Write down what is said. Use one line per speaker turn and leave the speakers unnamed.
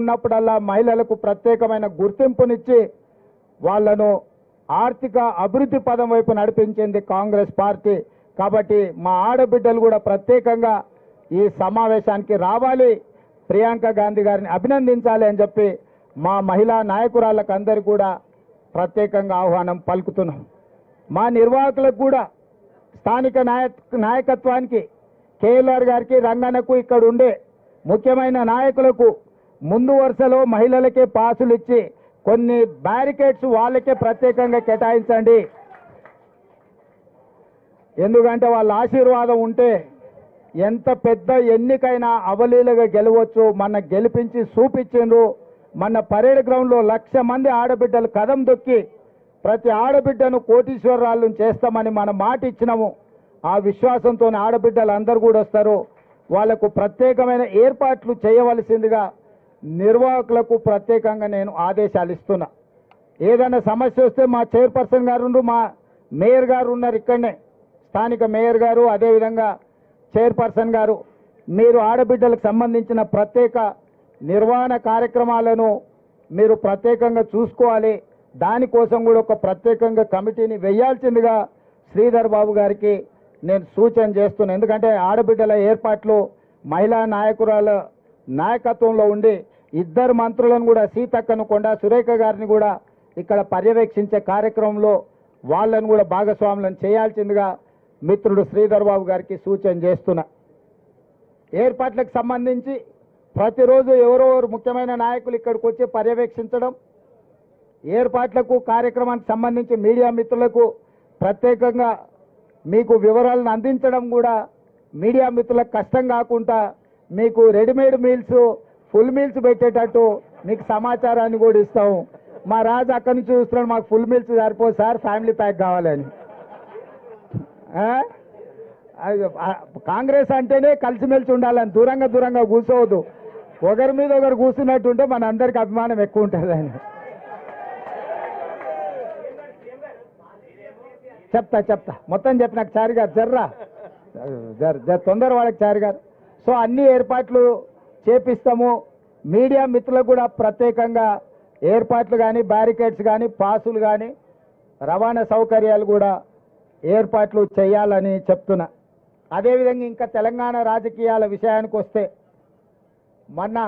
ఉన్నప్పుడల్లా మహిళలకు ప్రత్యేకమైన గుర్తింపునిచ్చి వాళ్ళను ఆర్థిక అభివృద్ధి పదం వైపు నడిపించింది కాంగ్రెస్ పార్టీ. కాబట్టి మా ఆడబిడ్డలు కూడా ప్రత్యేకంగా ఈ సమావేశానికి రావాలి, ప్రియాంక గాంధీ గారిని అభినందించాలి అని చెప్పి మా మహిళా నాయకురాళ్ళకు అందరికీ కూడా ప్రత్యేకంగా ఆహ్వానం పలుకుతున్నాం. మా నిర్వాహకులకు కూడా స్థానిక నాయకత్వానికి కేఎల్ఆర్ గారికి, రంగన్నకు, ఇక్కడ ఉండే ముఖ్యమైన నాయకులకు ముందు వరుసలో మహిళలకే పాసులు ఇచ్చి కొన్ని బ్యారికేడ్స్ వాళ్ళకే ప్రత్యేకంగా కేటాయించండి. ఎందుకంటే వాళ్ళ ఆశీర్వాదం ఉంటే ఎంత పెద్ద ఎన్నికైనా అవలీలగా గెలవచ్చు. మన గెలిపించి చూపించిండ్రు. మన పరేడ్ గ్రౌండ్లో 1,00,000 మంది ఆడబిడ్డలు కదం దొక్కి ప్రతి ఆడబిడ్డను కోటీశ్వరరాళ్ళను చేస్తామని మనం మాట ఇచ్చినాము. ఆ విశ్వాసంతో ఆడబిడ్డలు అందరూ కూడా వస్తారు. వాళ్లకు ప్రత్యేకమైన ఏర్పాట్లు చేయవలసిందిగా నిర్వాహకులకు ప్రత్యేకంగా నేను ఆదేశాలు ఇస్తున్నా. ఏదైనా సమస్య వస్తే మా చైర్పర్సన్ గారు ఉన్నారు, మా మేయర్ గారు ఉన్నారు, ఇక్కడనే స్థానిక మేయర్ గారు, అదేవిధంగా చైర్పర్సన్ గారు, మీరు ఆడబిడ్డలకు సంబంధించిన ప్రత్యేక నిర్వహణ కార్యక్రమాలను మీరు ప్రత్యేకంగా చూసుకోవాలి. దానికోసం కూడా ఒక ప్రత్యేకంగా కమిటీని వేయాల్సిందిగా శ్రీధర్ బాబు గారికి నేను సూచన చేస్తున్నాను. ఎందుకంటే ఆడబిడ్డల ఏర్పాట్లు మహిళా నాయకురాల నాయకత్వంలో ఉండి 2 మంత్రులను కూడా, సీతక్కను, కొండా సురేఖ గారిని కూడా ఇక్కడ పర్యవేక్షించే కార్యక్రమంలో వాళ్ళను కూడా భాగస్వాములను చేయాల్సిందిగా మిత్రుడు శ్రీధర్ బాబు గారికి సూచన చేస్తున్నా. ఏర్పాట్లకు సంబంధించి ప్రతిరోజు ఎవరెవరు ముఖ్యమైన నాయకులు ఇక్కడికి వచ్చి పర్యవేక్షించడం, ఏర్పాట్లకు కార్యక్రమానికి సంబంధించి మీడియా మిత్రులకు ప్రత్యేకంగా మీకు వివరాలను అందించడం కూడా మీడియా మిత్రులకు కష్టం కాకుండా మీకు రెడీమేడ్ మీల్స్, ఫుల్ మీల్స్ పెట్టేటట్టు మీకు సమాచారాన్ని కూడా ఇస్తాము. మా రాజు అక్కడి నుంచి చూస్తున్నాడు, మాకు ఫుల్ మీల్స్ సరిపోదు సార్, ఫ్యామిలీ ప్యాక్ కావాలని. కాంగ్రెస్ అంటేనే కలిసిమెలిసి ఉండాలని, దూరంగా దూరంగా కూర్చోవద్దు. ఒకరి మీద ఒకరు కూర్చున్నట్టుంటే మన అందరికి అభిమానం ఎక్కువ ఉంటుంది అని చెప్తా మొత్తం చెప్పినాక చారి గారు జర్రా తొందర వాళ్ళకి చారి గారు. సో అన్ని ఏర్పాట్లు చేపిస్తాము. మీడియా మిత్రులకు కూడా ప్రత్యేకంగా ఏర్పాట్లు కానీ, బ్యారికేడ్స్ కానీ, పాసులు కానీ, రవాణా సౌకర్యాలు కూడా ఏర్పాట్లు చేయాలని చెప్తున్నా. అదేవిధంగా ఇంకా తెలంగాణ రాజకీయాల విషయానికి వస్తే మొన్న